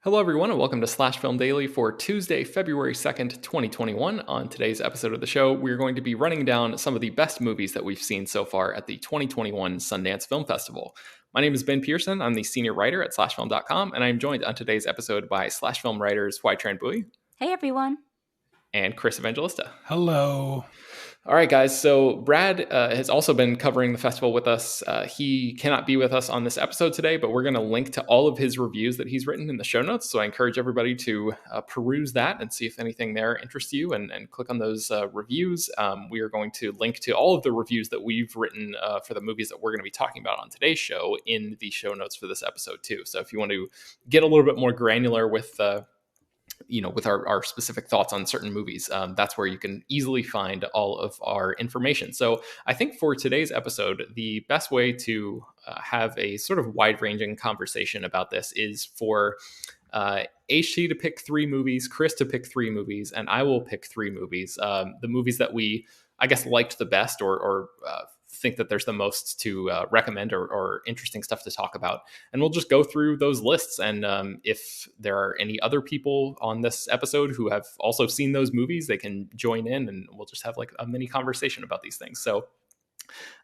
Hello, everyone, and welcome to Slash Film Daily for Tuesday, February 2nd, 2021. On today's episode of the show, we're going to be running down some of the best movies that we've seen so far at the 2021 Sundance Film Festival. My name is Ben Pearson. I'm the senior writer at slashfilm.com, and I'm joined on today's episode by Slash Film writers Hoai-Tran Hey, everyone. and Chris Evangelista. Hello. All right, guys. So Brad has also been covering the festival with us. He cannot be with us on this episode today, but we're going to link to all of his reviews that he's written in the show notes. So I encourage everybody to peruse that and see if anything there interests you and click on those reviews. We are going to link to all of the reviews that we've written for the movies that we're going to be talking about on today's show in the show notes for this episode too. So if you want to get a little bit more granular with with our specific thoughts on certain movies, that's where you can easily find all of our information. So I think for today's episode, the best way to have a sort of wide-ranging conversation about this is for HT to pick three movies, Chris to pick three movies, and I will pick three movies. The movies that we, I guess, liked the best or think that there's the most to recommend or interesting stuff to talk about. And we'll just go through those lists. And if there are any other people on this episode who have also seen those movies, they can join in and we'll just have like a mini conversation about these things. So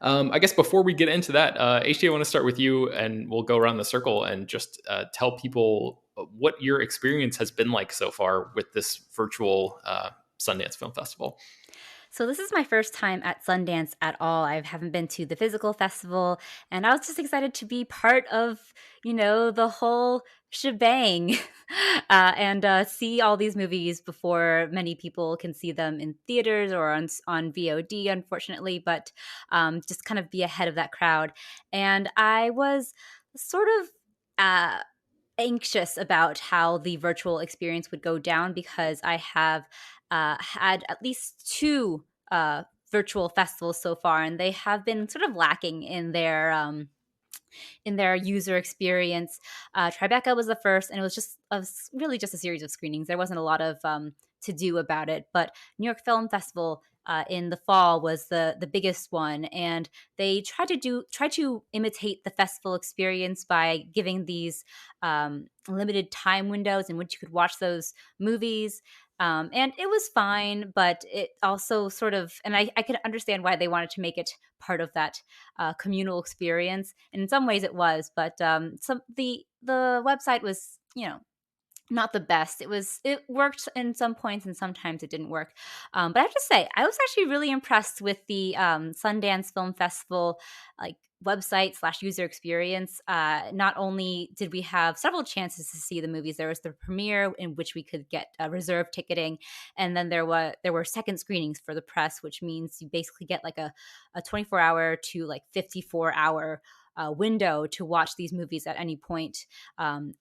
I guess before we get into that, HT, I want to start with you and we'll go around the circle and just tell people what your experience has been like so far with this virtual Sundance Film Festival. So this is my first time at Sundance at all. I haven't been to the physical festival, and I was just excited to be part of, the whole shebang and see all these movies before many people can see them in theaters or on VOD, unfortunately, but just kind of be ahead of that crowd. And I was sort of anxious about how the virtual experience would go down because I have had at least two virtual festivals so far, and they have been sort of lacking in their user experience. Tribeca was the first, and it was really just a series of screenings. There wasn't a lot of to do about it, but New York Film Festival in the fall was the biggest one, and they try to imitate the festival experience by giving these limited time windows in which you could watch those movies. And it was fine, but it also sort of, and I could understand why they wanted to make it part of that communal experience. And in some ways it was, but the website was, not the best. It worked in some points and sometimes it didn't work. But I have to say, I was actually really impressed with the Sundance Film Festival website / user experience. Not only did we have several chances to see the movies, there was the premiere in which we could get reserved ticketing, and then there were second screenings for the press, which means you basically get like a 24-hour to 54-hour window to watch these movies at any point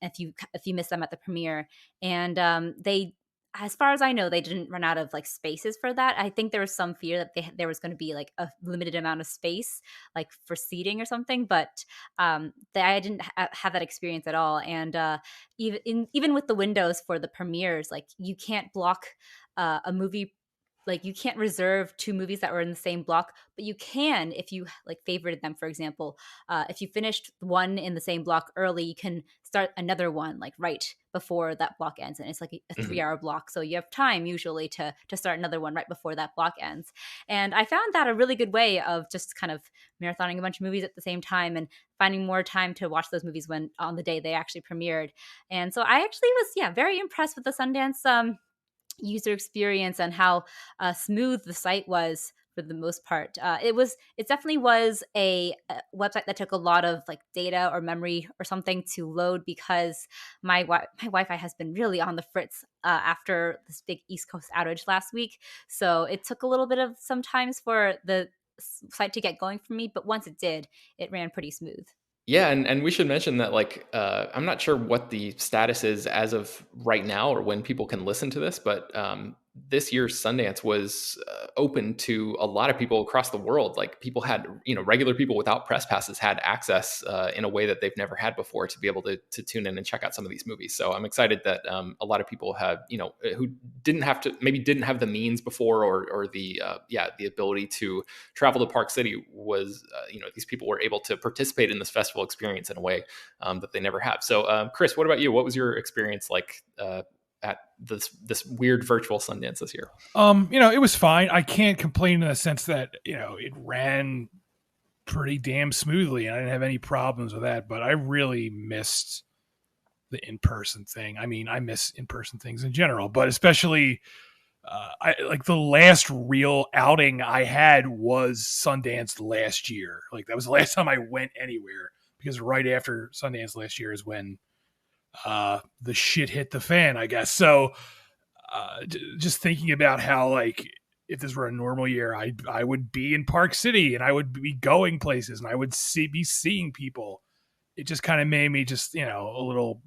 if you miss them at the premiere. And they, as far as I know, they didn't run out of spaces for that. I think there was some fear that there was going to be a limited amount of space for seating or something, but I didn't have that experience at all. And even with the windows for the premieres, you can't block a movie. You can't reserve two movies that were in the same block, but you can if you favorited them. For example, if you finished one in the same block early, you can start another one right before that block ends, and it's a 3-hour block, so you have time usually to start another one right before that block ends. And I found that a really good way of just kind of marathoning a bunch of movies at the same time and finding more time to watch those movies when on the day they actually premiered. And so I actually was very impressed with the Sundance user experience and how smooth the site was for the most part. It definitely was a website that took a lot of data or memory or something to load because my Wi-Fi has been really on the fritz after this big East Coast outage last week. So it took a little bit of sometimes for the site to get going for me, but once it did, it ran pretty smooth. Yeah, and we should mention that I'm not sure what the status is as of right now or when people can listen to this, but this year's Sundance was open to a lot of people across the world. Like people had, regular people without press passes had access in a way that they've never had before to be able to tune in and check out some of these movies. So I'm excited that a lot of people have, who didn't have the means before or the the ability to travel to Park City was, these people were able to participate in this festival experience in a way that they never have. So Chris, what about you? What was your experience like at this weird virtual Sundance this year? It was fine. I can't complain in the sense that, it ran pretty damn smoothly and I didn't have any problems with that, but I really missed the in-person thing. I mean, I miss in-person things in general, but especially I like the last real outing I had was Sundance last year. Like that was the last time I went anywhere, because right after Sundance last year is when the shit hit the fan, I guess. So just thinking about how, like, if this were a normal year, I would be in Park City and I would be going places and I would be seeing people. It just kind of made me just, a little,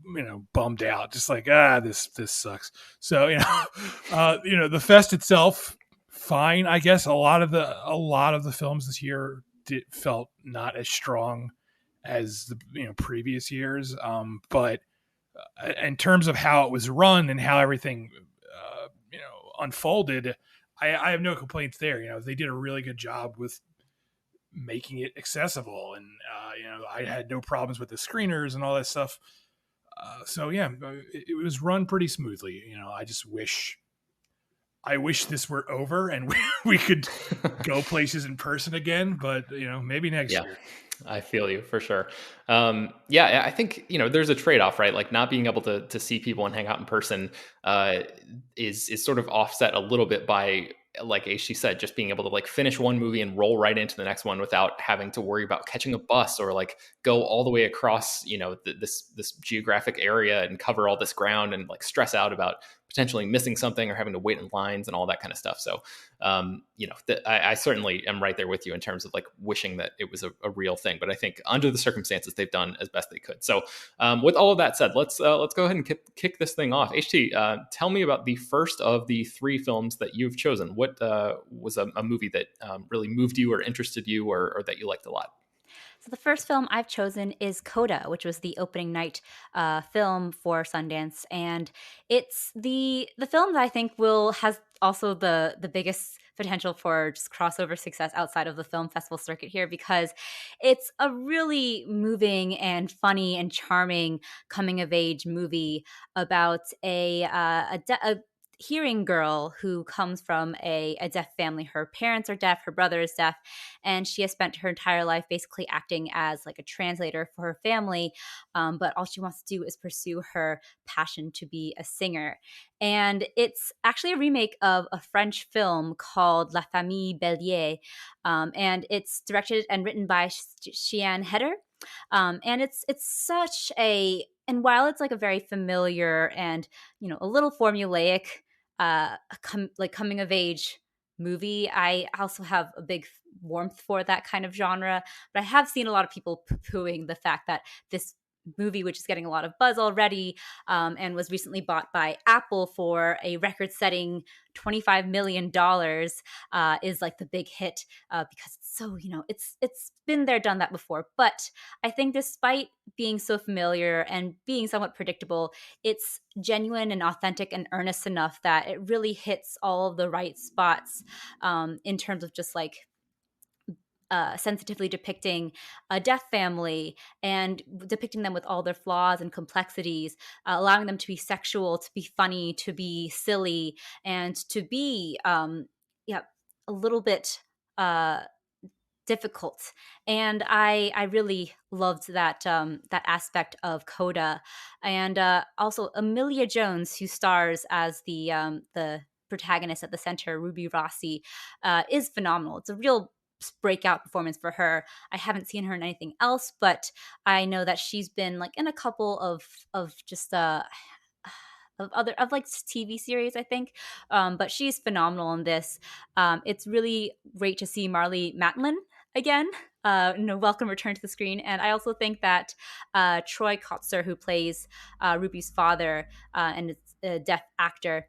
bummed out. Just like, this sucks. So, the fest itself, fine, I guess. A lot of the films this year felt not as strong as the previous years. But in terms of how it was run and how everything unfolded, I have no complaints there. They did a really good job with making it accessible, and I had no problems with the screeners and all that stuff. So yeah, it was run pretty smoothly. I wish this were over and we could go places in person again, but maybe next year. I feel you for sure. I think, there's a trade-off, right? Like not being able to see people and hang out in person is sort of offset a little bit by, like HT said, just being able to like finish one movie and roll right into the next one without having to worry about catching a bus or like go all the way across, this geographic area and cover all this ground and like stress out about potentially missing something or having to wait in lines and all that kind of stuff. So, I certainly am right there with you in terms of like wishing that it was a real thing. But I think under the circumstances, they've done as best they could. So with all of that said, let's go ahead and kick this thing off. HT, tell me about the first of the three films that you've chosen. What was a movie that really moved you or interested you or that you liked a lot? So the first film I've chosen is Coda, which was the opening night film for Sundance, and it's the film that I think has also the biggest potential for just crossover success outside of the film festival circuit here, because it's a really moving and funny and charming coming of age movie about a hearing girl who comes from a deaf family. Her parents are deaf, her brother is deaf, and she has spent her entire life basically acting as like a translator for her family. But all she wants to do is pursue her passion to be a singer. And it's actually a remake of a French film called La Famille Bélier. And it's directed and written by Sian Heder. And it's such and while it's like a very familiar and, a little formulaic, coming of age movie, I also have a big warmth for that kind of genre. But I have seen a lot of people poo-pooing the fact that this movie, which is getting a lot of buzz already, and was recently bought by Apple for a record-setting $25 million, is like the big hit, because it's so, it's been there, done that before. But I think despite being so familiar and being somewhat predictable, it's genuine and authentic and earnest enough that it really hits all of the right spots, in terms of just like sensitively depicting a deaf family and depicting them with all their flaws and complexities, allowing them to be sexual, to be funny, to be silly, and to be a little bit difficult. And I really loved that aspect of Coda, and also Amelia Jones, who stars as the protagonist at the center, Ruby Rossi, is phenomenal. It's a real breakout performance for her. I haven't seen her in anything else, but I know that she's been like in a couple of just of like TV series, I think. But she's phenomenal in this. It's really great to see Marlee Matlin again. Welcome return to the screen. And I also think that Troy Kotzer, who plays Ruby's father, and is a deaf actor,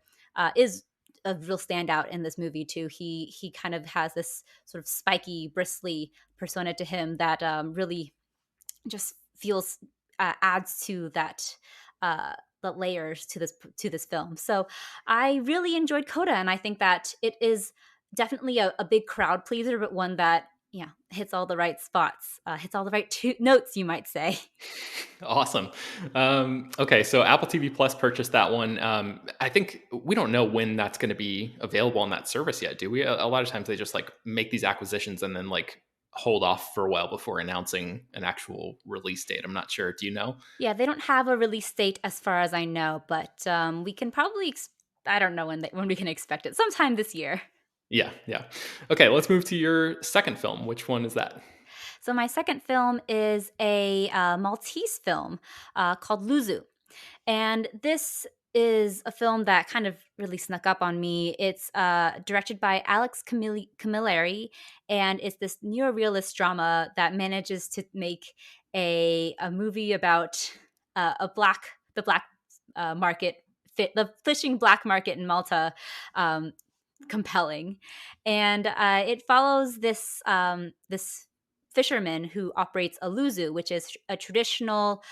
is a real standout in this movie too. He kind of has this sort of spiky, bristly persona to him that really just feels adds to that the layers to this film. So I really enjoyed Coda, and I think that it is definitely a big crowd pleaser, but one that hits all the right spots, hits all the right notes, you might say. Awesome. Okay, so Apple TV Plus purchased that one. I think we don't know when that's going to be available on that service yet, do we? A lot of times they just like make these acquisitions and then like hold off for a while before announcing an actual release date. I'm not sure. Do you know? Yeah, they don't have a release date as far as I know, but we can probably. I don't know when we can expect it. Sometime this year. Yeah, yeah. Okay, let's move to your second film. Which one is that? So my second film is a Maltese film called Luzu. And this is a film that kind of really snuck up on me. It's directed by Alex Camilleri, and it's this neorealist drama that manages to make a movie about the black market, the fishing black market in Malta, um, compelling. And it follows this fisherman who operates a Luzu, which is a traditional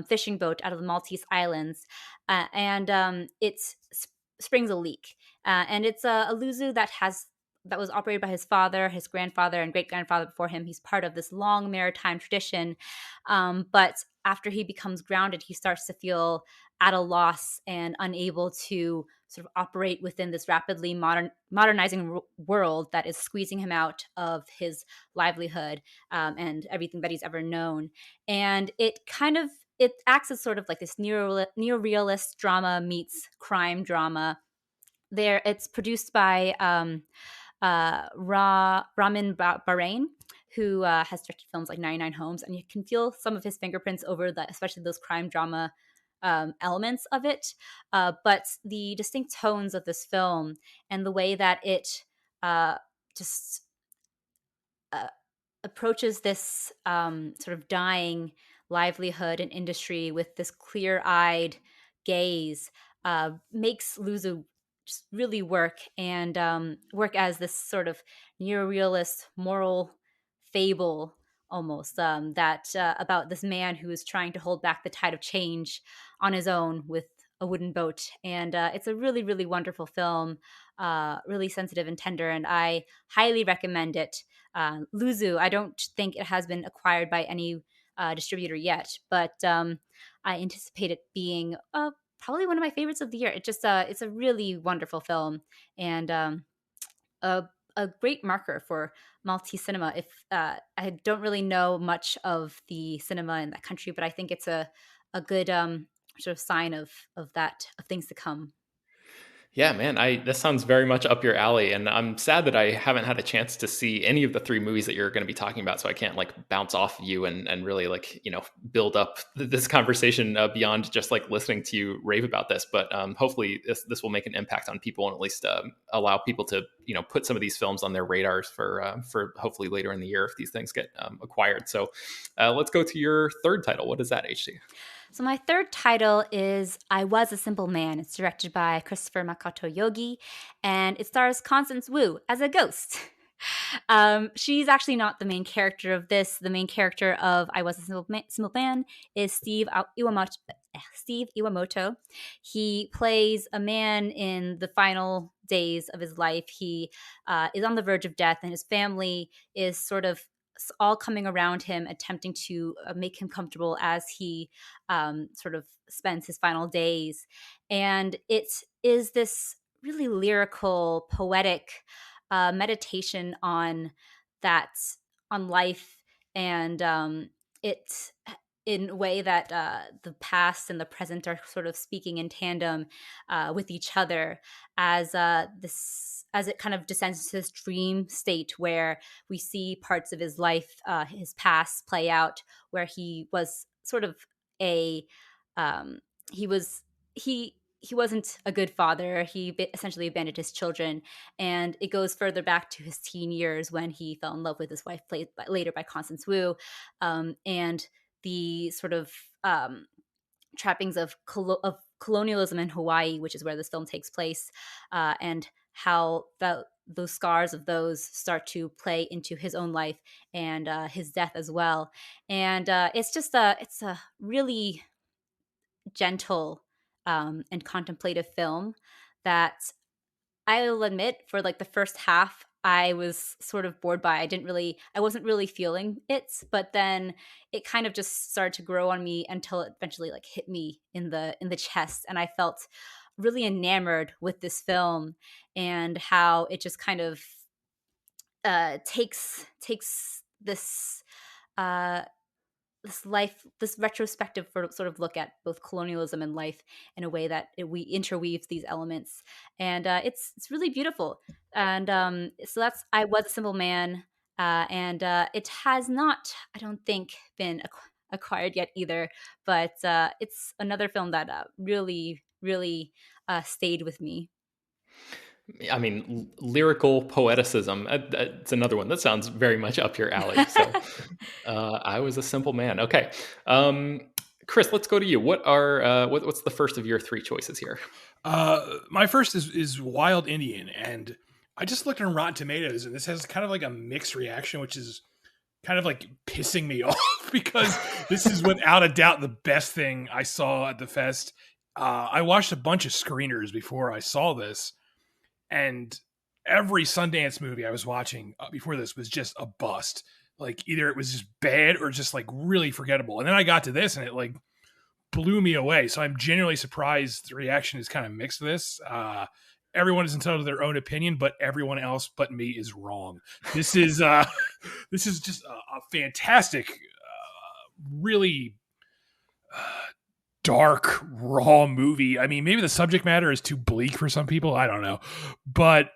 fishing boat out of the Maltese Islands, and it springs a leak, and it's a Luzu that was operated by his father, his grandfather, and great grandfather before him. He's part of this long maritime tradition, but after he becomes grounded, he starts to feel at a loss and unable to sort of operate within this rapidly modernizing world that is squeezing him out of his livelihood and everything that he's ever known. And it acts as sort of like this neorealist drama meets crime drama. It's produced by Ramin Bahrain, who has directed films like 99 Homes, and you can feel some of his fingerprints over that, especially those crime drama elements of it. But the distinct tones of this film and the way that it just approaches this sort of dying livelihood and industry with this clear-eyed gaze makes Luzu just really work and work as this sort of neorealist moral fable almost that about this man who is trying to hold back the tide of change on his own with a wooden boat. And it's a really, really wonderful film, really sensitive and tender, and I highly recommend it. Luzu, I don't think it has been acquired by any distributor yet, but I anticipate it being probably one of my favorites of the year. It's a really wonderful film, and a great marker for Maltese cinema. If I don't really know much of the cinema in that country, but I think it's a good sort of sign of things to come. Yeah, man, this sounds very much up your alley, and I'm sad that I haven't had a chance to see any of the three movies that you're going to be talking about, so I can't like bounce off of you and really like build up this conversation beyond just like listening to you rave about this. But hopefully this will make an impact on people and at least allow people to put some of these films on their radars for hopefully later in the year if these things get acquired. So let's go to your third title. What is that, HC? So my third title is I Was a Simple Man. It's directed by Christopher Makoto Yogi, and it stars Constance Wu as a ghost. She's actually not the main character of this. The main character of I Was a Simple Man is Steve Iwamoto. He plays a man in the final days of his life. He is on the verge of death, and his family is sort of all coming around him, attempting to make him comfortable as he sort of spends his final days. And it is this really lyrical, poetic meditation on life, and it in a way that the past and the present are sort of speaking in tandem with each other as it kind of descends into this dream state where we see parts of his life, his past play out, where he was sort of he wasn't a good father. He essentially abandoned his children, and it goes further back to his teen years when he fell in love with his wife, played later by Constance Wu, and the sort of trappings of colonialism in Hawaii, which is where this film takes place, and how those scars of those start to play into his own life and his death as well. And it's a really gentle and contemplative film that I will admit for like the first half I was sort of bored by. I wasn't really feeling it, but then it kind of just started to grow on me until it eventually like hit me in the chest, and I felt really enamored with this film and how it just kind of takes this uh this retrospective sort of look at both colonialism and life in a way that we interweaves these elements, and it's really beautiful. And so that's I Was a Simple Man, and it has not, I don't think, been acquired yet either, but it's another film that really stayed with me. I mean, lyrical poeticism. It's another one that sounds very much up your alley. So, I Was a Simple Man. Okay, Chris, let's go to you. What's the first of your three choices here? My first is Wild Indian, and I just looked on Rotten Tomatoes, and this has kind of like a mixed reaction, which is kind of like pissing me off because this is without a doubt the best thing I saw at the fest. I watched a bunch of screeners before I saw this, and every Sundance movie I was watching before this was just a bust. Like either it was just bad or just like really forgettable. And then I got to this and it like blew me away. So I'm genuinely surprised the reaction is kind of mixed to this. Everyone is entitled to their own opinion, but everyone else but me is wrong. This is this is just a fantastic, really dark, raw movie. I mean, maybe the subject matter is too bleak for some people. I don't know, but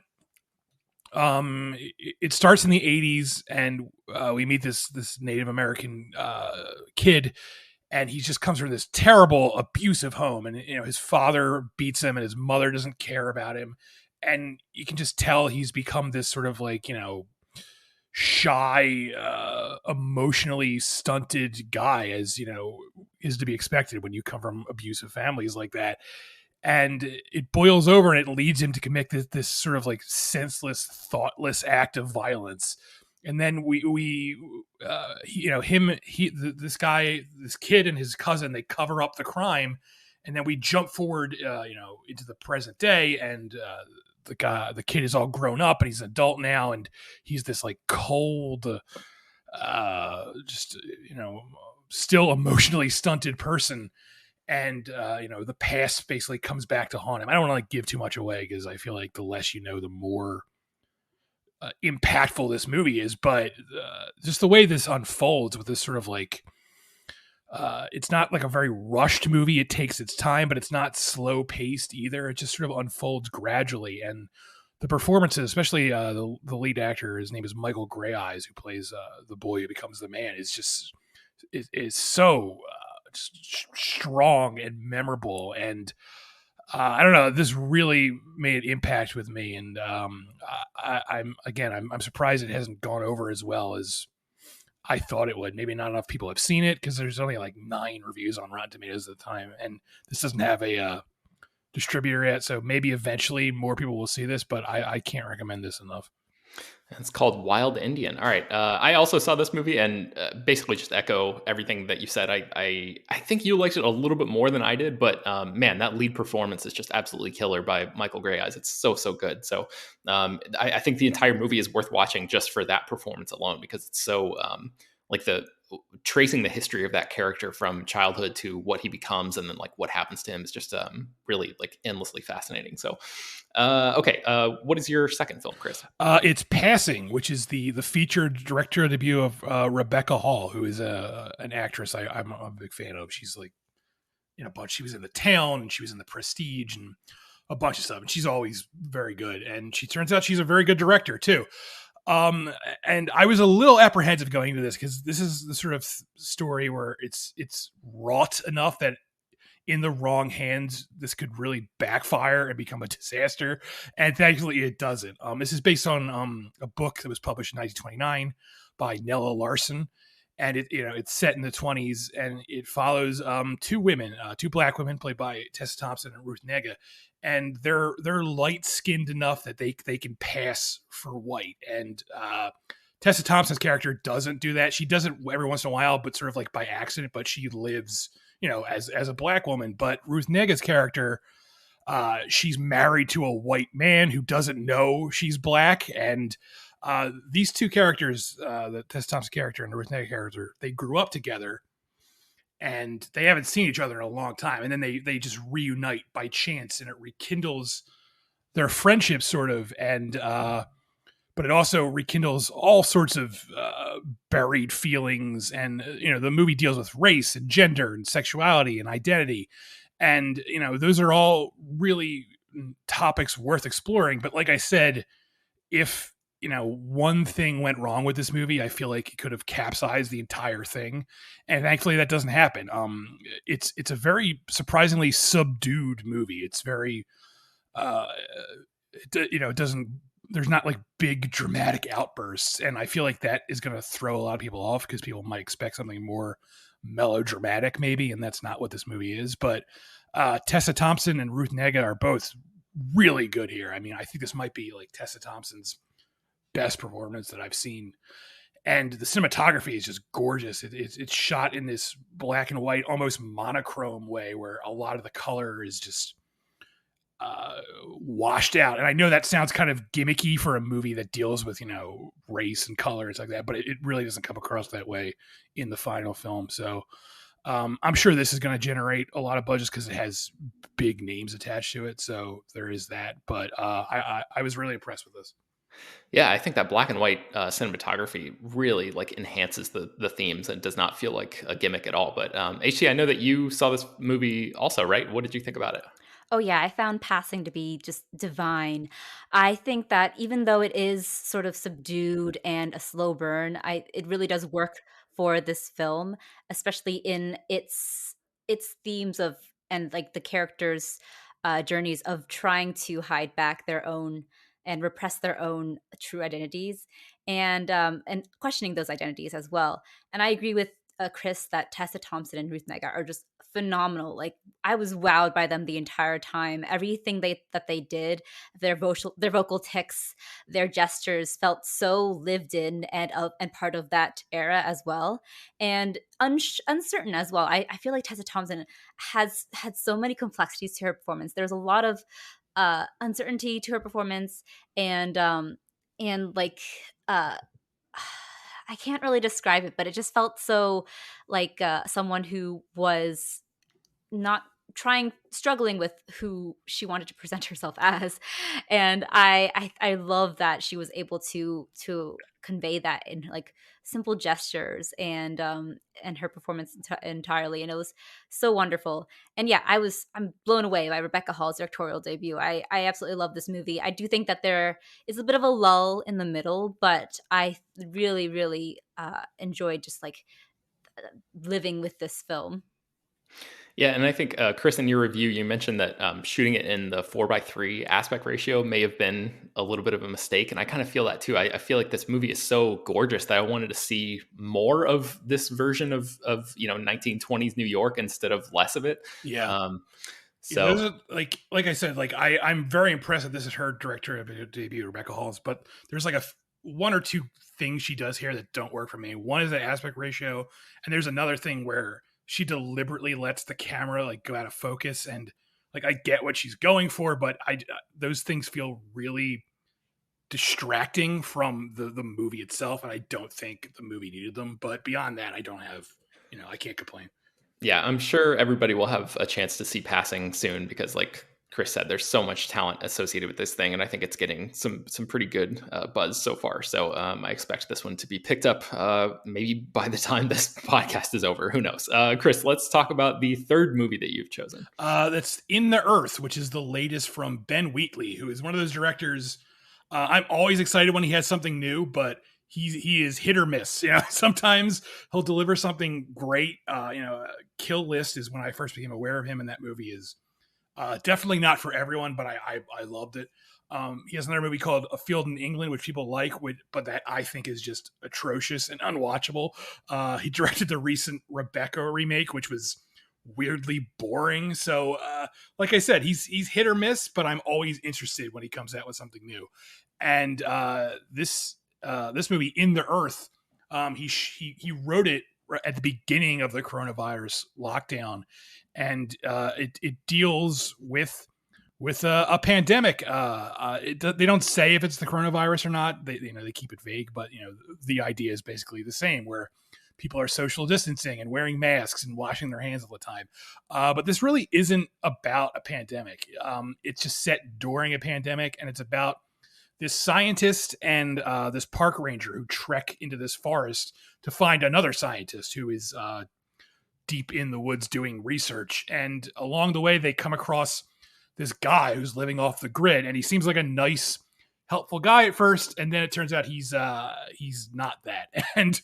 it starts in the 80s, and we meet this Native American kid, and he just comes from this terrible, abusive home, and his father beats him, and his mother doesn't care about him, and you can just tell he's become this sort of like shy, emotionally stunted guy, as is to be expected when you come from abusive families like that. And it boils over and it leads him to commit this sort of like senseless, thoughtless act of violence. And then this kid and his cousin, they cover up the crime, and then we jump forward, into the present day, and the kid is all grown up and he's an adult now, and he's this like cold, still emotionally stunted person. And the past basically comes back to haunt him. I don't want to like give too much away because I feel like the less you know, the more impactful this movie is. But just the way this unfolds with this sort of like, it's not like a very rushed movie. It takes its time, but it's not slow paced either. It just sort of unfolds gradually. And the performances, especially the lead actor, his name is Michael Greyeyes, who plays the boy who becomes the man, is so strong and memorable. And I don't know, this really made an impact with me. And I'm surprised it hasn't gone over as well as I thought it would. Maybe not enough people have seen it because there's only like 9 reviews on Rotten Tomatoes at the time, and this doesn't have a distributor yet, so maybe eventually more people will see this, but I can't recommend this enough. It's called Wild Indian. All right. I also saw this movie and basically just echo everything that you said. I think you liked it a little bit more than I did, but man, that lead performance is just absolutely killer by Michael Greyeyes. It's so good. So I think the entire movie is worth watching just for that performance alone, because it's so like tracing the history of that character from childhood to what he becomes and then like what happens to him is just really like endlessly fascinating. So okay, what is your second film, Chris? It's Passing, which is the featured directorial debut of Rebecca Hall, who is an actress I'm a big fan of. She's like in a bunch. She was in The Town, and she was in The Prestige, and a bunch of stuff. And she's always very good. And she turns out she's a very good director too. And I was a little apprehensive going into this because this is the sort of story where it's wrought enough that in the wrong hands, this could really backfire and become a disaster. And thankfully it doesn't. This is based on a book that was published in 1929 by Nella Larson. and it's set in the 20s, and it follows two women, two black women played by Tessa Thompson and Ruth Negga, and they're light skinned enough that they can pass for white, and Tessa Thompson's character doesn't do that. She does it every once in a while, but sort of like by accident. But she lives, as a black woman. But Ruth Negga's character, she's married to a white man who doesn't know she's black, and these two characters, the Tessa Thompson character and the Ruth Negga character, they grew up together, and they haven't seen each other in a long time, and then they just reunite by chance, and it rekindles their friendship, sort of, and but it also rekindles all sorts of buried feelings. And, the movie deals with race and gender and sexuality and identity. And, those are all really topics worth exploring. But like I said, if, one thing went wrong with this movie, I feel like it could have capsized the entire thing. And thankfully that doesn't happen. It's a very surprisingly subdued movie. It's very, it doesn't, there's not like big dramatic outbursts, and I feel like that is going to throw a lot of people off because people might expect something more melodramatic maybe, and that's not what this movie is. But Tessa Thompson and Ruth Negga are both really good here. I mean, I think this might be like Tessa Thompson's best performance that I've seen, and the cinematography is just gorgeous. It's shot in this black and white, almost monochrome way, where a lot of the color is just washed out. And I know that sounds kind of gimmicky for a movie that deals with, race and color and stuff like that, but it really doesn't come across that way in the final film. So I'm sure this is going to generate a lot of budgets because it has big names attached to it. So there is that. But I was really impressed with this. Yeah, I think that black and white cinematography really enhances the themes and does not feel like a gimmick at all. But HT, I know that you saw this movie also, right? What did you think about it? Oh yeah, I found Passing to be just divine. I think that even though it is sort of subdued and a slow burn, it really does work for this film, especially in its themes of, and like the characters' journeys of trying to hide back their own and repress their own true identities, and questioning those identities as well. And I agree with Chris that Tessa Thompson and Ruth Negga are just phenomenal. Like, I was wowed by them the entire time. Everything that they did, their vocal tics, their gestures felt so lived in and part of that era as well, and uncertain as well. I feel like Tessa Thompson has had so many complexities to her performance. There's a lot of uncertainty to her performance, and like I can't really describe it, but it just felt so like someone who was not struggling with who she wanted to present herself as. And I love that she was able to convey that in like simple gestures, and her performance entirely, and it was so wonderful. And yeah, I'm blown away by Rebecca Hall's directorial debut. I absolutely love this movie. I do think that there is a bit of a lull in the middle, but I really really enjoyed just like living with this film. Yeah, and I think, Chris, in your review, you mentioned that shooting it in the 4:3 aspect ratio may have been a little bit of a mistake, and I kind of feel that too. I feel like this movie is so gorgeous that I wanted to see more of this version of 1920s New York instead of less of it. Yeah. So, like I said, like I'm very impressed that this is her directorial debut, Rebecca Hall's, but there's like one or two things she does here that don't work for me. One is the aspect ratio, and there's another thing where she deliberately lets the camera like go out of focus, and like I get what she's going for, but those things feel really distracting from the movie itself, and I don't think the movie needed them. But beyond that, I don't have, I can't complain. yeah, I'm sure everybody will have a chance to see Passing soon because, like Chris said, there's so much talent associated with this thing, and I think it's getting some pretty good buzz so far. So I expect this one to be picked up maybe by the time this podcast is over. Who knows? Chris, let's talk about the third movie that you've chosen. That's In the Earth, which is the latest from Ben Wheatley, who is one of those directors. I'm always excited when he has something new, but he is hit or miss. Sometimes he'll deliver something great. Kill List is when I first became aware of him, and that movie is definitely not for everyone, but I loved it. He has another movie called A Field in England, which people like, but that I think is just atrocious and unwatchable. He directed the recent Rebecca remake, which was weirdly boring. So, like I said, he's hit or miss, but I'm always interested when he comes out with something new. And this movie, In the Earth, he wrote it at the beginning of the coronavirus lockdown, and it deals with a pandemic. They don't say if it's the coronavirus or not. They keep it vague, but the idea is basically the same, where people are social distancing and wearing masks and washing their hands all the time. But this really isn't about a pandemic. It's just set during a pandemic, and it's about this scientist and this park ranger who trek into this forest to find another scientist who is deep in the woods doing research. And along the way, they come across this guy who's living off the grid, and he seems like a nice, helpful guy at first, and then it turns out he's not that. And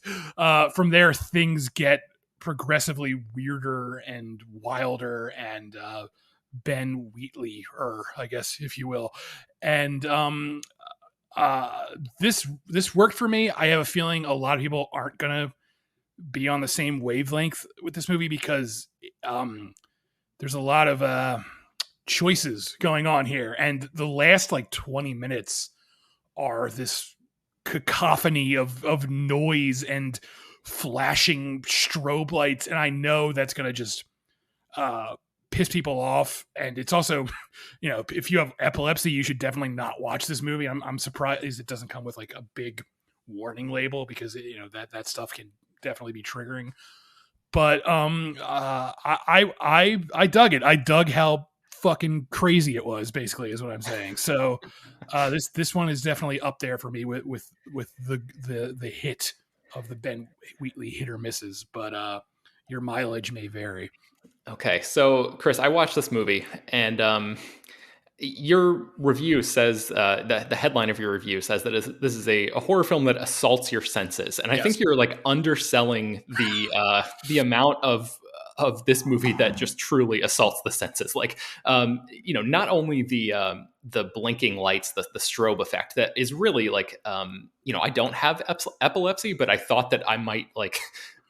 from there, things get progressively weirder and wilder and Ben Wheatley, or I guess, if you will. And this worked for me. I have a feeling a lot of people aren't gonna be on the same wavelength with this movie, because there's a lot of choices going on here, and the last like 20 minutes are this cacophony of noise and flashing strobe lights, and I know that's going to just piss people off. And it's also, if you have epilepsy, you should definitely not watch this movie. I'm surprised it doesn't come with like a big warning label, because that stuff can definitely be triggering. But I dug it. I dug how fucking crazy it was, basically, is what I'm saying. So this one is definitely up there for me with the hit of the Ben Wheatley hit or misses, but your mileage may vary. Okay, so Chris, I watched this movie, and your review says that the headline of your review says that this is a horror film that assaults your senses, and I think you're like underselling the amount of this movie that just truly assaults the senses. Like, not only the blinking lights, the strobe effect that is really like, I don't have epilepsy, but I thought that I might like.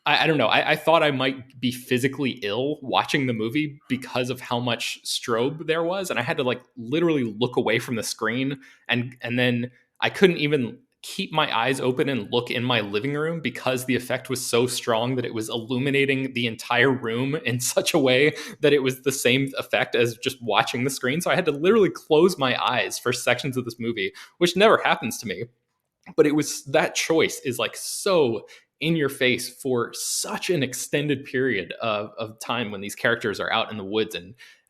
I don't know. I thought I might be physically ill watching the movie because of how much strobe there was. And I had to like literally look away from the screen. And then I couldn't even keep my eyes open and look in my living room because the effect was so strong that it was illuminating the entire room in such a way that it was the same effect as just watching the screen. So I had to literally close my eyes for sections of this movie, which never happens to me. But it was, that choice is like so in your face for such an extended period of time when these characters are out in the woods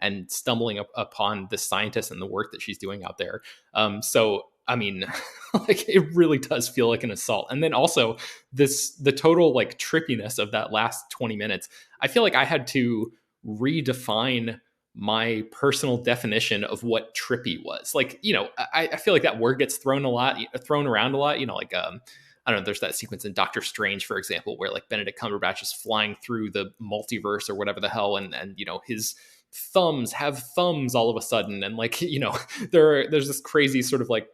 and stumbling upon the scientist and the work that she's doing out there. So, I mean, like it really does feel like an assault. And then also the total like trippiness of that last 20 minutes. I feel like I had to redefine my personal definition of what trippy was. Like, I feel like that word gets thrown around a lot, like, I don't know, there's that sequence in Doctor Strange, for example, where like Benedict Cumberbatch is flying through the multiverse or whatever the hell. And his thumbs have thumbs all of a sudden. And like, there's this crazy sort of like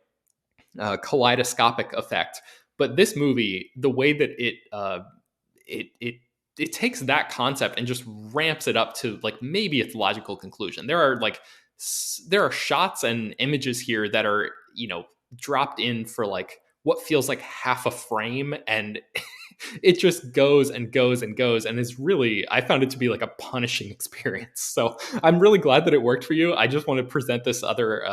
kaleidoscopic effect. But this movie, the way that it takes that concept and just ramps it up to like maybe its logical conclusion. There are shots and images here that are, dropped in for like what feels like half a frame, and it just goes and goes and goes, and is really, I found it to be like a punishing experience. So I'm really glad that it worked for you. I just want to present this other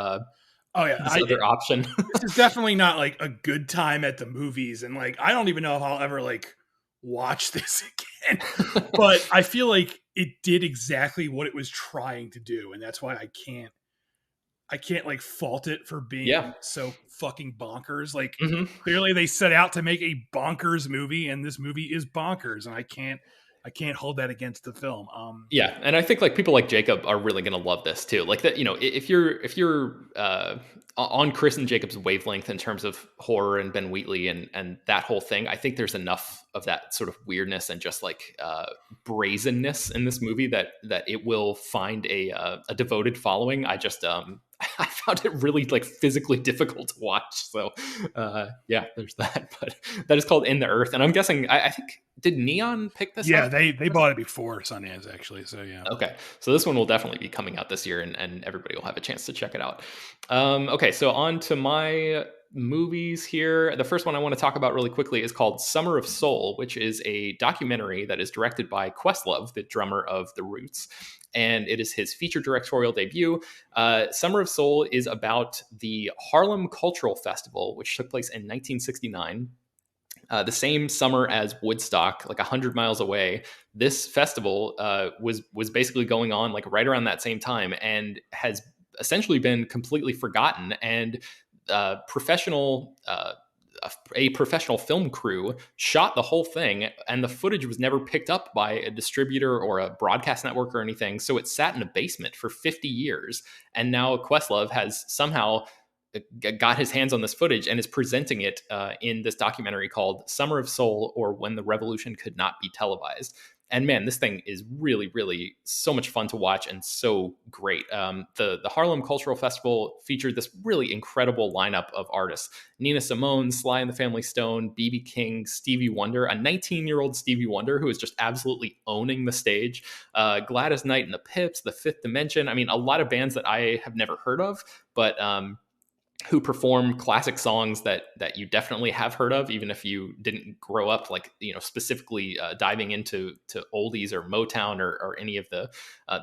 other option. This is definitely not like a good time at the movies, and like I don't even know if I'll ever like watch this again. But I feel like it did exactly what it was trying to do, and that's why I can't like fault it for being so fucking bonkers. Like clearly they set out to make a bonkers movie, and this movie is bonkers, and I can't hold that against the film. And I think like people like Jacob are really going to love this too. Like that, if you're on Chris and Jacob's wavelength in terms of horror and Ben Wheatley and that whole thing, I think there's enough of that sort of weirdness and just like brazenness in this movie that it will find a devoted following. I just I found it really like physically difficult to watch. So yeah, there's that. But that is called In the Earth, and I'm guessing I think did Neon pick this Yeah, up? they bought it before Sundance actually. So yeah. Okay, so this one will definitely be coming out this year, and everybody will have a chance to check it out. Okay, so on to my movies here. The first one I want to talk about really quickly is called Summer of Soul, which is a documentary that is directed by Questlove, the drummer of The Roots, and it is his feature directorial debut. Summer of Soul is about the Harlem Cultural Festival, which took place in 1969. The same summer as Woodstock, like 100 miles away, this festival was basically going on like right around that same time, and has essentially been completely forgotten. And professional a professional film crew shot the whole thing, and the footage was never picked up by a distributor or a broadcast network or anything. So it sat in a basement for 50 years, and now Questlove has somehow got his hands on this footage and is presenting it in this documentary called Summer of Soul, or When the Revolution Could Not Be Televised. And man, this thing is really, really so much fun to watch and so great. The Harlem Cultural Festival featured this really incredible lineup of artists: Nina Simone, Sly and the Family Stone, B.B. King, Stevie Wonder, a 19-year-old Stevie Wonder who is just absolutely owning the stage, Gladys Knight and the Pips, The Fifth Dimension. I mean, a lot of bands that I have never heard of, but who perform classic songs that you definitely have heard of, even if you didn't grow up like, you know, specifically diving into oldies or Motown or any of the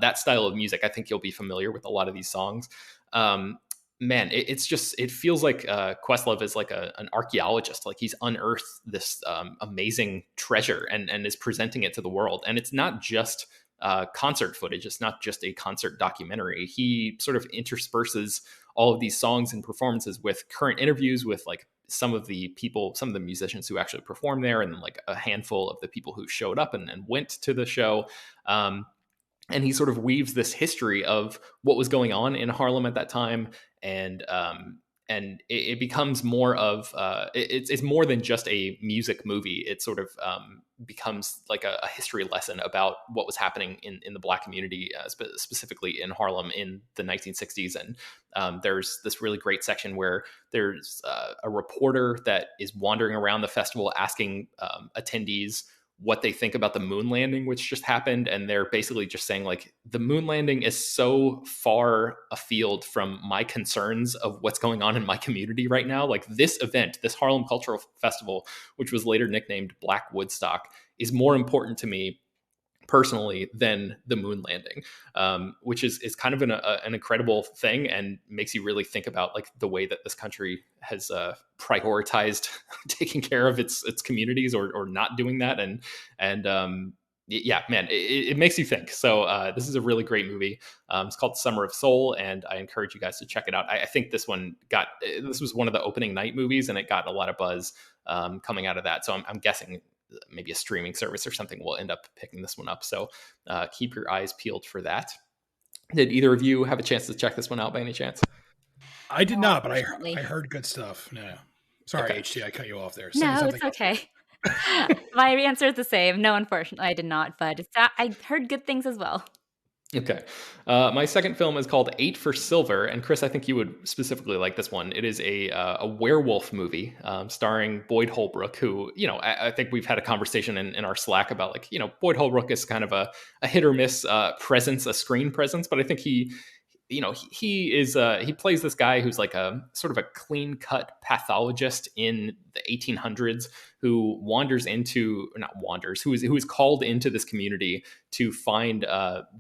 that style of music. I think you'll be familiar with a lot of these songs. Man, it's just, it feels like Questlove is like an archaeologist. Like he's unearthed this amazing treasure and is presenting it to the world. And it's not just concert footage. It's not just a concert documentary. He sort of intersperses all of these songs and performances with current interviews with like some of the people, some of the musicians who actually performed there, and like a handful of the people who showed up and went to the show. And he sort of weaves this history of what was going on in Harlem at that time, and it becomes more of it's more than just a music movie. It sort of becomes like a history lesson about what was happening in the Black community, specifically in Harlem in the 1960s. And there's this really great section where there's a reporter that is wandering around the festival asking attendees what they think about the moon landing, which just happened. And they're basically just saying like, the moon landing is so far afield from my concerns of what's going on in my community right now. Like this event, this Harlem Cultural Festival, which was later nicknamed Black Woodstock, is more important to me personally than the moon landing, which is kind of an incredible thing, and makes you really think about like the way that this country has prioritized taking care of its communities, or not doing that. And yeah, man, it makes you think. So this is a really great movie. It's called Summer of Soul, and I encourage you guys to check it out. I think this was one of the opening night movies, and it got a lot of buzz coming out of that. So I'm guessing maybe a streaming service or something will end up picking this one up. So keep your eyes peeled for that. Did either of you have a chance to check this one out by any chance? I did not, but I heard good stuff. No. Sorry, Okay. HT, I cut you off there. No, it's okay. My answer is the same. No, unfortunately, I did not, but I heard good things as well. Okay. My second film is called 8 for Silver. And Chris, I think you would specifically like this one. It is a werewolf movie starring Boyd Holbrook, who, you know, I think we've had a conversation in our Slack about like, you know, Boyd Holbrook is kind of a hit or miss presence, a screen presence. But I think he plays this guy who's like a sort of a clean cut pathologist in the 1800s who who is called into this community to find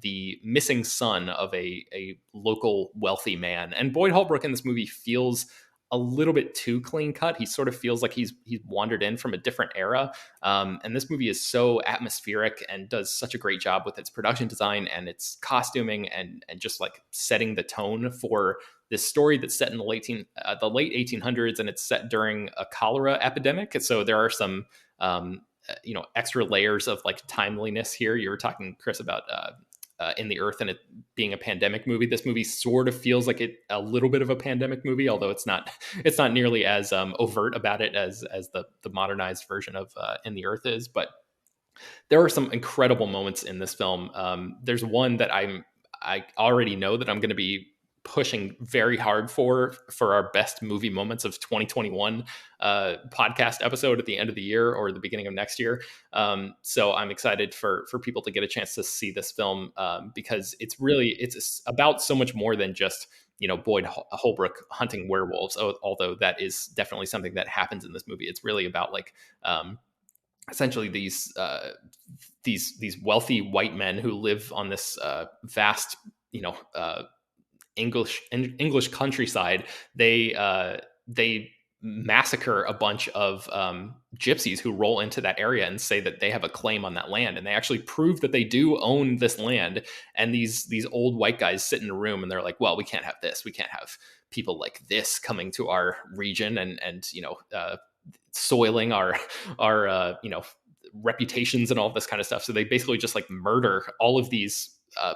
the missing son of a local wealthy man. And Boyd Holbrook in this movie feels a little bit too clean cut. He sort of feels like he's wandered in from a different era. And this movie is so atmospheric and does such a great job with its production design and its costuming and just like setting the tone for this story that's set in the late 1800s, and it's set during a cholera epidemic. So there are some extra layers of like timeliness here. You were talking, Chris, about In the Earth and it being a pandemic movie. This movie sort of feels like a little bit of a pandemic movie, although it's not nearly as overt about it as the modernized version of In the Earth is. But there are some incredible moments in this film. There's one that I already know that I'm going to be pushing very hard for our best movie moments of 2021 podcast episode at the end of the year or the beginning of next year. So I'm excited for people to get a chance to see this film because it's about so much more than just, you know, Boyd Holbrook hunting werewolves, although that is definitely something that happens in this movie. It's really about like essentially these wealthy white men who live on this vast, you know, English countryside. They massacre a bunch of gypsies who roll into that area and say that they have a claim on that land, and they actually prove that they do own this land. And these old white guys sit in a room and they're like, well, we can't have this, we can't have people like this coming to our region and you know, soiling our you know, reputations and all of this kind of stuff. So they basically just like murder all of these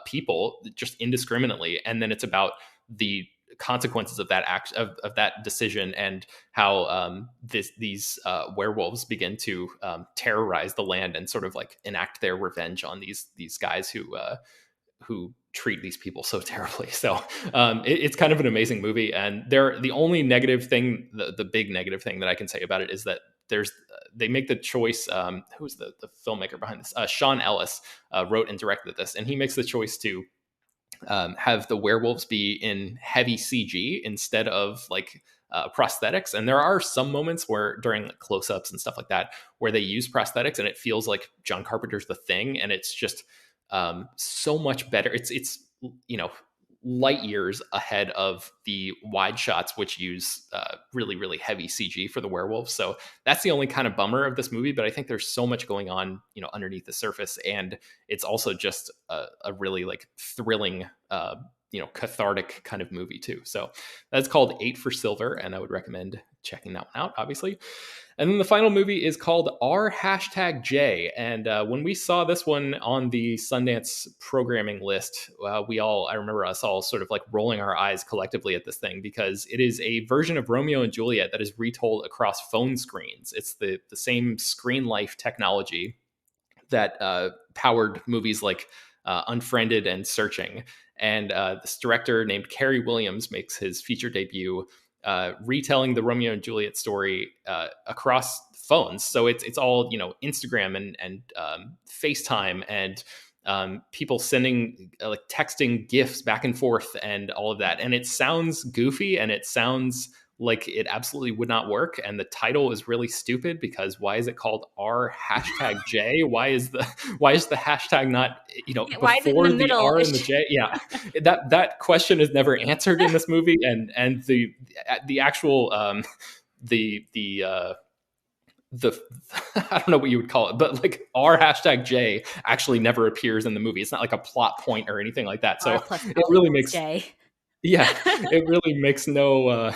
people just indiscriminately, and then it's about the consequences of that act of that decision, and how these werewolves begin to terrorize the land and sort of like enact their revenge on these guys who treat these people so terribly. So it's kind of an amazing movie. And the only negative thing, the big negative thing that I can say about it is that they make the choice. Who's the filmmaker behind this? Sean Ellis wrote and directed this, and he makes the choice to have the werewolves be in heavy CG instead of like prosthetics. And there are some moments where during like close-ups and stuff like that where they use prosthetics, and it feels like John Carpenter's The Thing, and it's just so much better. It's you know, light years ahead of the wide shots, which use really heavy CG for the werewolves. So that's the only kind of bummer of this movie. But I think there's so much going on, you know, underneath the surface, and it's also just a really like thrilling, you know, cathartic kind of movie too. So that's called 8 for Silver, and I would recommend checking that one out, obviously. And then the final movie is called R#J. And when we saw this one on the Sundance programming list, I remember us all sort of like rolling our eyes collectively at this thing, because it is a version of Romeo and Juliet that is retold across phone screens. It's the same screen life technology that powered movies like Unfriended and Searching. And this director named Cary Williams makes his feature debut retelling the Romeo and Juliet story across phones. So it's all, you know, Instagram and FaceTime and people sending like texting GIFs back and forth and all of that. And it sounds goofy, and it sounds like it absolutely would not work. And the title is really stupid, because why is it called R#J? Why is the hashtag not, you know, before the R and the J? Yeah, that question is never answered in this movie. And the actual the I don't know what you would call it, but like R#J actually never appears in the movie. It's not like a plot point or anything like that. So it really makes it really makes no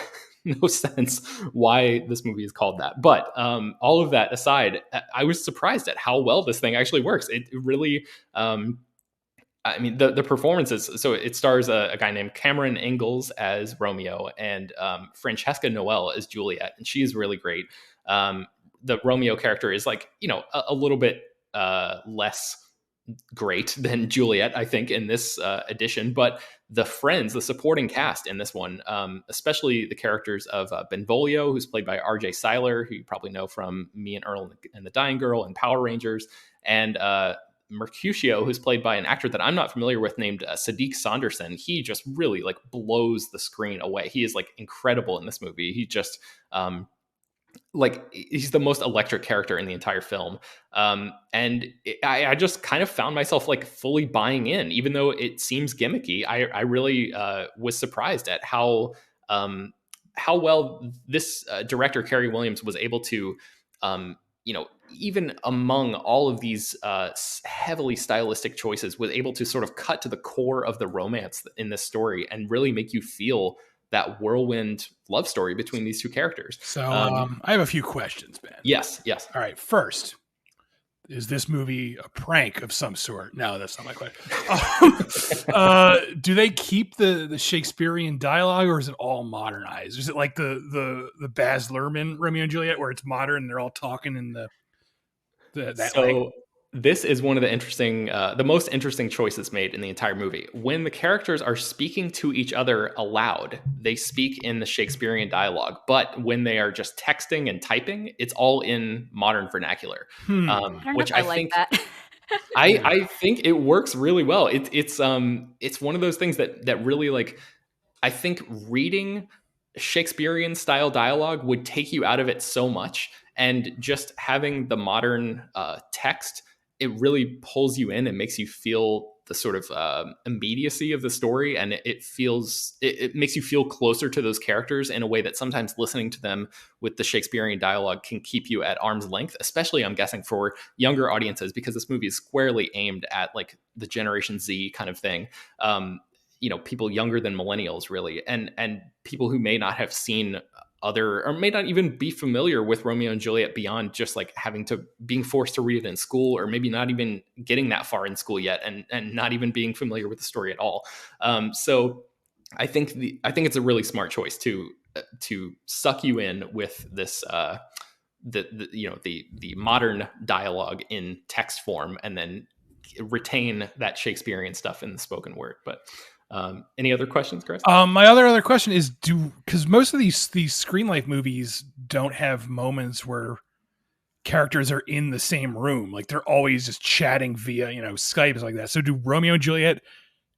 sense why this movie is called that. But all of that aside, I was surprised at how well this thing actually works. It really, I mean, the performances. So it stars a guy named Cameron Ingalls as Romeo, and Francesca Noel as Juliet, and she's really great. The Romeo character is like, you know, a little bit less great than Juliet, I think, in this edition. But the friends, the supporting cast in this one, especially the characters of Benvolio, who's played by R.J. Seiler, who you probably know from Me and Earl and the Dying Girl and Power Rangers, and Mercutio, who's played by an actor that I'm not familiar with named Sadiq Sanderson. He just really like blows the screen away. He is like incredible in this movie. He just like he's the most electric character in the entire film. I just kind of found myself like fully buying in, even though it seems gimmicky. I really was surprised at how well this director, Cary Williams, was able to, you know, even among all of these heavily stylistic choices, was able to sort of cut to the core of the romance in this story and really make you feel that whirlwind love story between these two characters. So I have a few questions, Ben. Yes. All right. First, is this movie a prank of some sort? No, that's not my question. Do they keep the Shakespearean dialogue, or is it all modernized? Is it like the Baz Luhrmann Romeo and Juliet, where it's modern and they're all talking in that language? This is one of the most interesting choices made in the entire movie. When the characters are speaking to each other aloud, they speak in the Shakespearean dialogue. But when they are just texting and typing, it's all in modern vernacular, I don't know which if I like that. I think it works really well. It's one of those things that really, like, I think reading Shakespearean style dialogue would take you out of it so much, and just having the modern text, it really pulls you in and makes you feel the sort of immediacy of the story, and it makes you feel closer to those characters in a way that sometimes listening to them with the Shakespearean dialogue can keep you at arm's length, especially, I'm guessing, for younger audiences, because this movie is squarely aimed at, like, the Generation Z kind of thing. People younger than millennials, really, and people who may not have seen other, or may not even be familiar with Romeo and Juliet beyond just, like, being forced to read it in school, or maybe not even getting that far in school yet, and not even being familiar with the story at all. So I think it's a really smart choice to suck you in with this the modern dialogue in text form, and then retain that Shakespearean stuff in the spoken word. But any other questions, Chris? My other question is, because most of these screen life movies don't have moments where characters are in the same room, like they're always just chatting via Skype, like that. So do Romeo and Juliet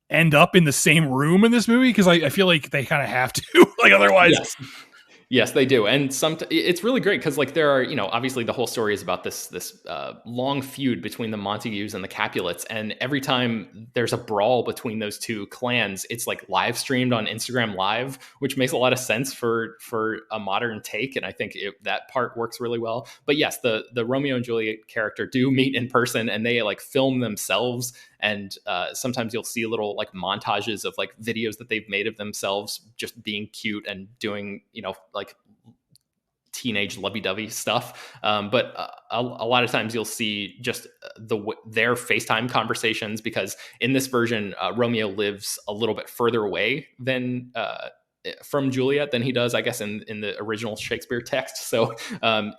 end up in the same room in this movie? Because I feel like they kind of have to, like, otherwise. Yes, they do. And it's really great because, like, there are, obviously the whole story is about this long feud between the Montagues and the Capulets. And every time there's a brawl between those two clans, it's, like, live streamed on Instagram Live, which makes a lot of sense for a modern take. And I think that part works really well. But yes, the Romeo and Juliet character do meet in person, and they, like, film themselves. And sometimes you'll see little, like, montages of, like, videos that they've made of themselves just being cute and doing, like, teenage lovey-dovey stuff. But a lot of times you'll see just their FaceTime conversations, because in this version, Romeo lives a little bit further away than from Juliet than he does, I guess, in the original Shakespeare text. So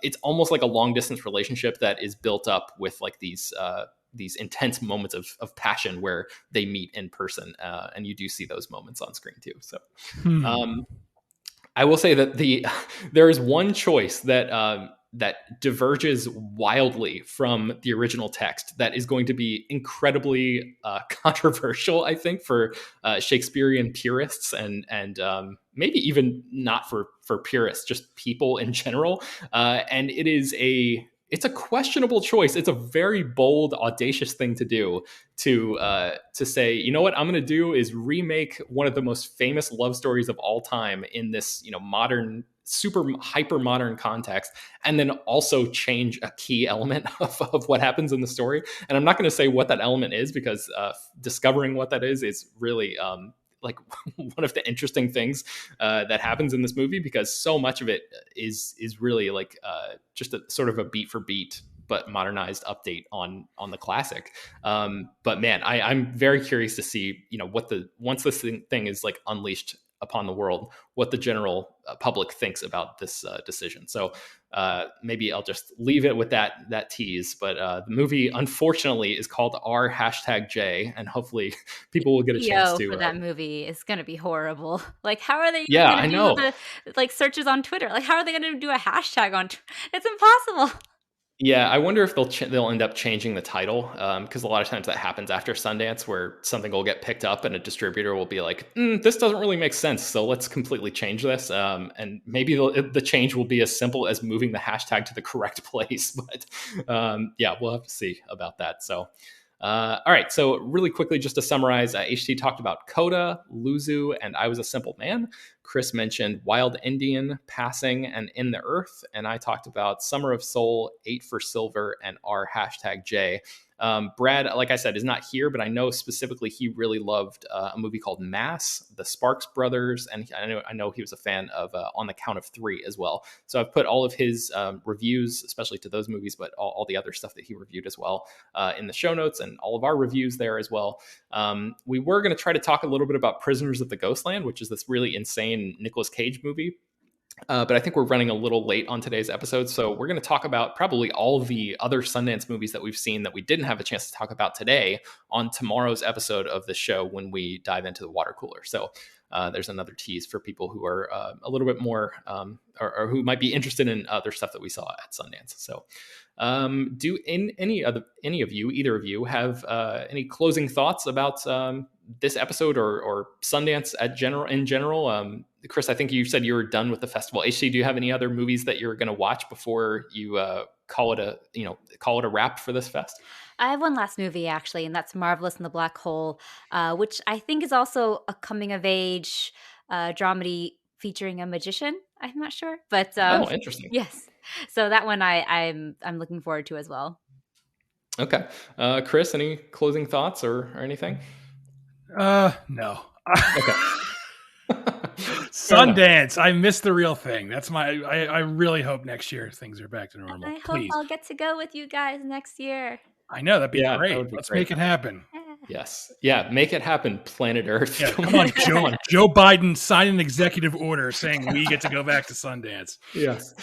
it's almost like a long distance relationship that is built up with, like, these intense moments of passion where they meet in person. And you do see those moments on screen too. So I will say that there is one choice that diverges wildly from the original text that is going to be incredibly controversial, I think, for Shakespearean purists, and maybe even not for purists, just people in general. And it's a questionable choice. It's a very bold, audacious thing to do, to say, you know what I'm going to do is remake one of the most famous love stories of all time in this, modern, super hyper modern context, and then also change a key element of what happens in the story. And I'm not going to say what that element is, because discovering what that is really like one of the interesting things that happens in this movie, because so much of it is really, like, just a sort of a beat for beat but modernized update on the classic. But man, I'm very curious to see, once this thing is, like, unleashed upon the world, what the general public thinks about this decision. So maybe I'll just leave it with that tease. But the movie, unfortunately, is called R#J, and hopefully people will get a chance to. For that movie is going to be horrible. Like, how are they Yeah, going to do the, like, searches on Twitter? Like, how are they going to do a hashtag on Twitter? It's impossible. Yeah, I wonder if they'll end up changing the title, because a lot of times that happens after Sundance, where something will get picked up and a distributor will be like, this doesn't really make sense, so let's completely change this. And maybe the change will be as simple as moving the hashtag to the correct place. But yeah, we'll have to see about that. So all right, so really quickly, just to summarize, HT talked about Coda, Luzu, and I Was a Simple Man. Chris mentioned Wild Indian, Passing, and In the Earth. And I talked about Summer of Soul, 8 for Silver, and R#J. Brad, like I said, is not here, but I know specifically he really loved a movie called Mass, the Sparks Brothers, and I know he was a fan of On the Count of Three as well. So I've put all of his reviews, especially to those movies, but all the other stuff that he reviewed as well, in the show notes, and all of our reviews there as well. We were going to try to talk a little bit about Prisoners of the Ghostland, which is this really insane Nicolas Cage movie. But I think we're running a little late on today's episode. So we're going to talk about probably all the other Sundance movies that we've seen that we didn't have a chance to talk about today on tomorrow's episode of the show when we dive into the water cooler. So there's another tease for people who are a little bit more or who might be interested in other stuff that we saw at Sundance. So do any of you, either of you, have any closing thoughts about this episode or Sundance in general? Chris, I think you said you were done with the festival. HC, do you have any other movies that you're going to watch before you call it a wrap for this fest? I have one last movie, actually, and that's Marvelous in the Black Hole, which I think is also a coming-of-age dramedy featuring a magician. I'm not sure, but interesting. Yes, so that one I'm looking forward to as well. Okay, Chris, any closing thoughts or anything? No. Okay. Sundance. I missed the real thing. That's I really hope next year things are back to normal. And I Please. hope I'll get to go with you guys next year. I know, that'd be great. That would be Let's great. make it happen. Yes. Yeah, make it happen, planet Earth. Yeah, come on, Joe Biden signed an executive order saying we get to go back to Sundance. Yes.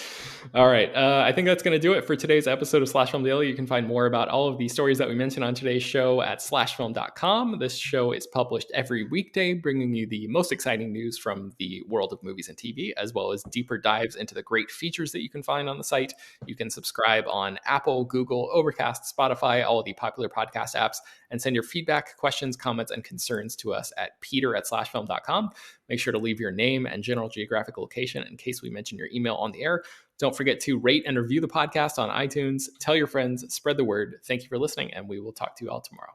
All right. I think that's going to do it for today's episode of Slash Film Daily. You can find more about all of the stories that we mentioned on today's show at slashfilm.com. This show is published every weekday, bringing you the most exciting news from the world of movies and TV, as well as deeper dives into the great features that you can find on the site. You can subscribe on Apple, Google, Overcast, Spotify, all of the popular podcast apps, and send your feedback, questions, comments, and concerns to us at peter@slashfilm.com. Make sure to leave your name and general geographic location in case we mention your email on the air. Don't forget to rate and review the podcast on iTunes. Tell your friends, spread the word. Thank you for listening, and we will talk to you all tomorrow.